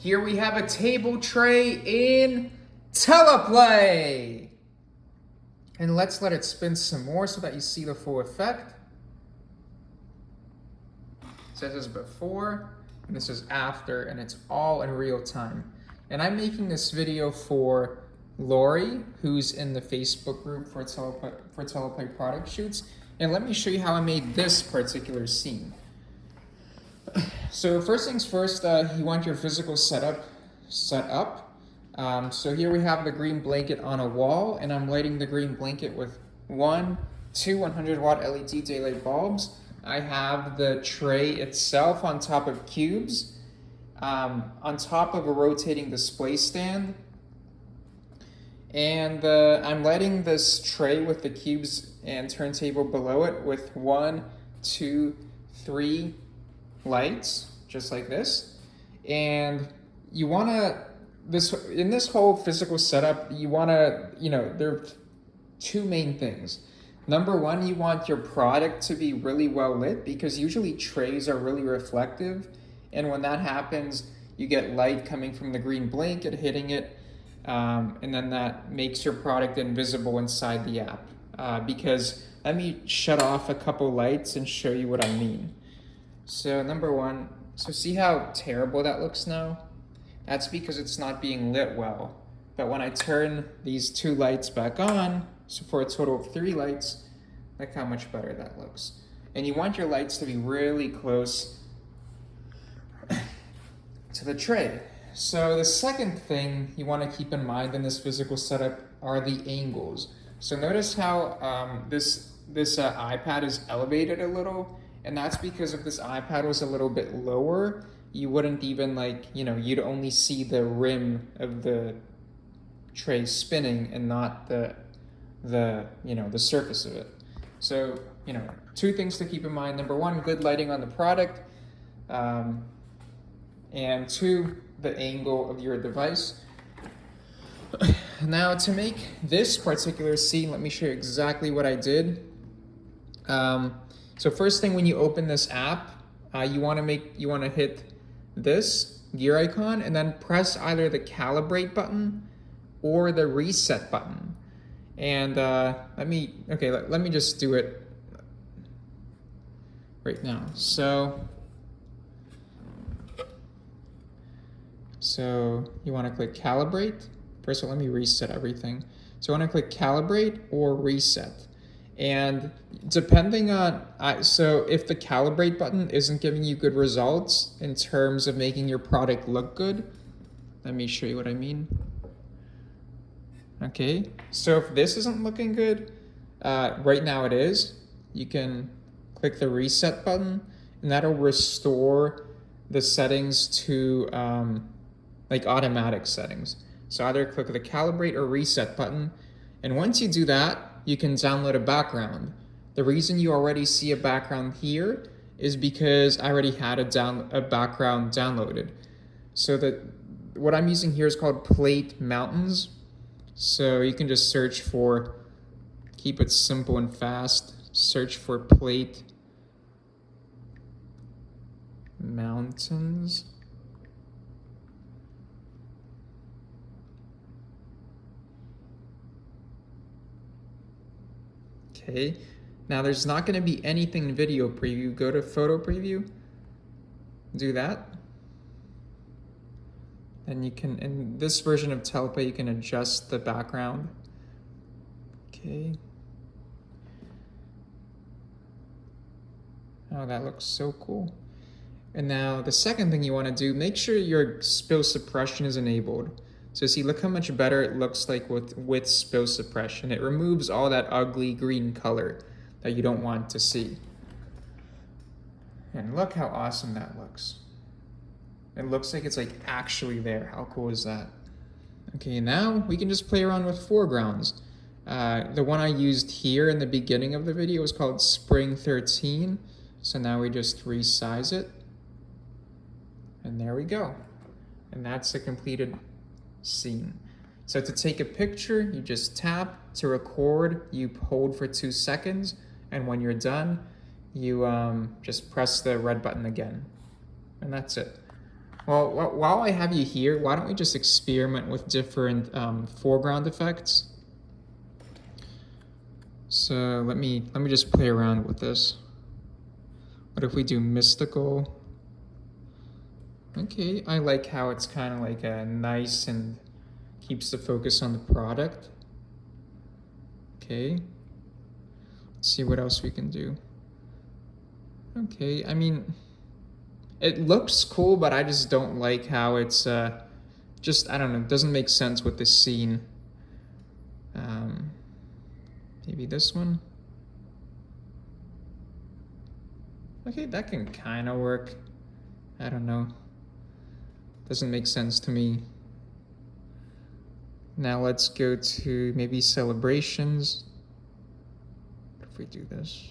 Here we have a table tray in Teleplay. And let's let it spin some more so that you see the full effect. So this is before, and this is after, and it's all in real time. And I'm making this video for Lori, who's in the Facebook group for Teleplay product shoots. And let me show you how I made this particular scene. So first things first, you want your physical setup set up. So here we have the green blanket on a wall, and I'm lighting the green blanket with two 100-watt LED daylight bulbs. I have the tray itself on top of cubes, on top of a rotating display stand. And I'm lighting this tray with the cubes and turntable below it with 1, 2, 3 lights, just like this. And you wanna, in this whole physical setup, you wanna, there are two main things. Number one, you want your product to be really well lit, because usually trays are really reflective. And when that happens, you get light coming from the green blanket hitting it. And then that makes your product invisible inside the app. Because let me shut off a couple lights and show you what I mean. So number one, so see how terrible that looks now? That's because it's not being lit well. But when I turn these two lights back on, so for a total of 3 lights, look how much better that looks. And you want your lights to be really close to the tray. So the second thing you want to keep in mind in this physical setup are the angles. So notice how this iPad is elevated a little, and that's because if this iPad was a little bit lower, you wouldn't even you'd only see the rim of the tray spinning and not the surface of it. So, two things to keep in mind. Number one, good lighting on the product, and two, the angle of your device. Now to make this particular scene, let me show you exactly what I did. So first thing, when you open this app, you want to hit this gear icon and then press either the calibrate button or the reset button. And let me just do it right now. So you want to click calibrate. First of all, let me reset everything. So I want to click calibrate or reset. And depending on, so if the calibrate button isn't giving you good results in terms of making your product look good, let me show you what I mean. Okay, so if this isn't looking good, right now it is, you can click the reset button and that'll restore the settings to automatic settings. So either click the calibrate or reset button. And once you do that, you can download a background. The reason you already see a background here is because I already had a background downloaded. So what I'm using here is called Plate Mountains. So you can just search for, keep it simple and fast, search for Plate Mountains. Okay, now there's not going to be anything in video preview. Go to photo preview, do that. And you can, in this version of Teleplay, you can adjust the background. Okay. Oh, that looks so cool. And now the second thing you want to do, make sure your spill suppression is enabled. So see, look how much better it looks like with spill suppression. It removes all that ugly green color that you don't want to see. And look how awesome that looks. It looks like it's actually there. How cool is that? Okay, now we can just play around with foregrounds. The one I used here in the beginning of the video was called Spring 13. So now we just resize it. And there we go. And that's a completed scene. So to take a picture, you just tap. To record, you hold for 2 seconds. And when you're done, you just press the red button again. And that's it. Well, while I have you here, why don't we just experiment with different foreground effects? So let me just play around with this. What if we do mystical? Okay, I like how it's kind of like a nice and keeps the focus on the product. Okay, let's see what else we can do. Okay, I mean, it looks cool, but I just don't like how it's just, I don't know, it doesn't make sense with this scene. Maybe this one. Okay, that can kind of work. I don't know. Doesn't make sense to me. Now let's go to maybe celebrations. What if we do this?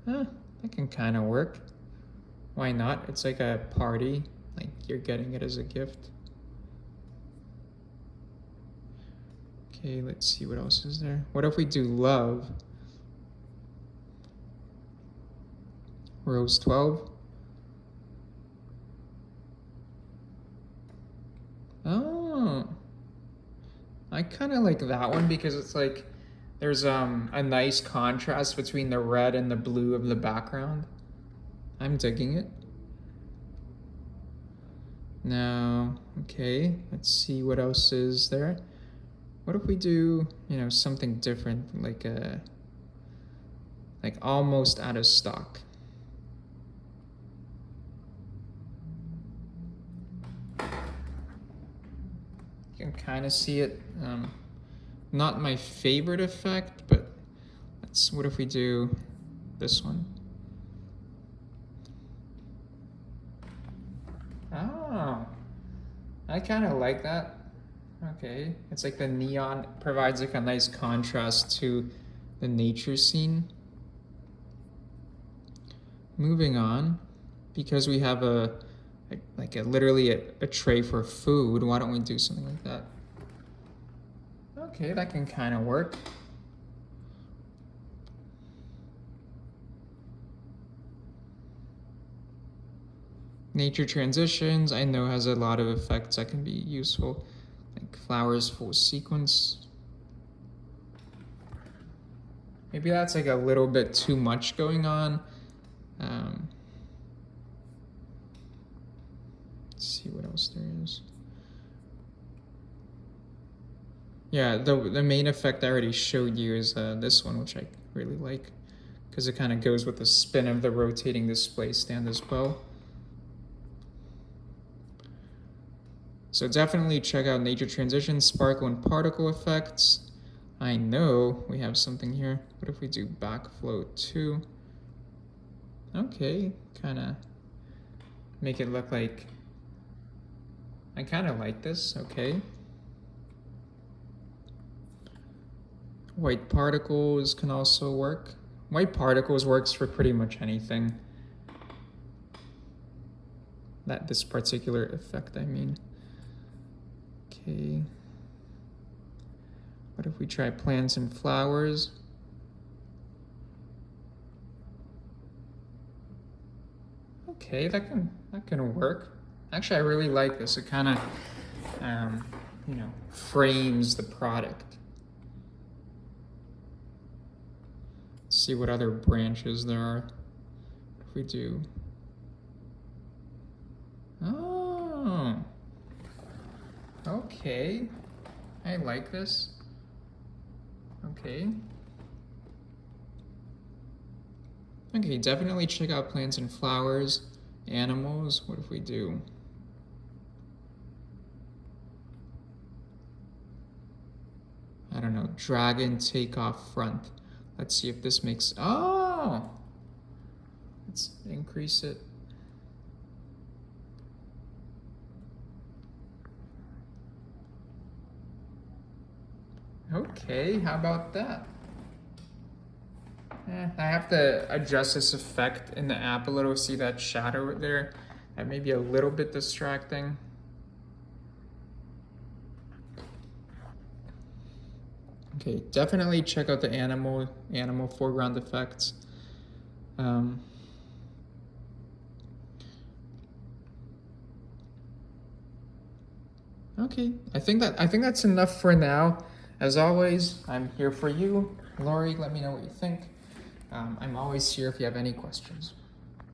Huh, that can kind of work. Why not? It's like a party, like you're getting it as a gift. Okay, let's see what else is there. What if we do love? Rose 12. Oh, I kind of like that one because it's like there's a nice contrast between the red and the blue of the background. I'm digging it. Now, okay, let's see what else is there. What if we do, you know, something different, like almost out of stock? You can kind of see it. Not my favorite effect, but what if we do this one? Oh, I kind of like that. Okay, it's like the neon provides like a nice contrast to the nature scene. Moving on, because we have literally a tray for food, why don't we do something like that? Okay, that can kind of work. Nature transitions, I know, has a lot of effects that can be useful, like flowers full sequence. Maybe that's like a little bit too much going on. Let's see what else there is. Yeah, the main effect I already showed you is this one, which I really like, because it kind of goes with the spin of the rotating display stand as well. So definitely check out nature transitions, sparkle and particle effects. I know we have something here. What if we do backflow 2? Okay, kind of make it look like, I kind of like this, okay. White particles can also work. White particles works for pretty much anything. This particular effect, I mean. Okay. What if we try plants and flowers? Okay, that can work. Actually, I really like this. It kind of, you know, frames the product. Let's see what other branches there are. If we do. Oh. Okay. I like this. Okay. Okay, definitely check out plants and flowers. Animals, what if we do? I don't know, dragon takeoff front. Let's see if this makes, oh! Let's increase it. Okay, how about that? I have to adjust this effect in the app a little, see that shadow there? That may be a little bit distracting. Okay, definitely check out the animal foreground effects. Okay, I think that's enough for now. As always, I'm here for you. Lori, let me know what you think. I'm always here if you have any questions.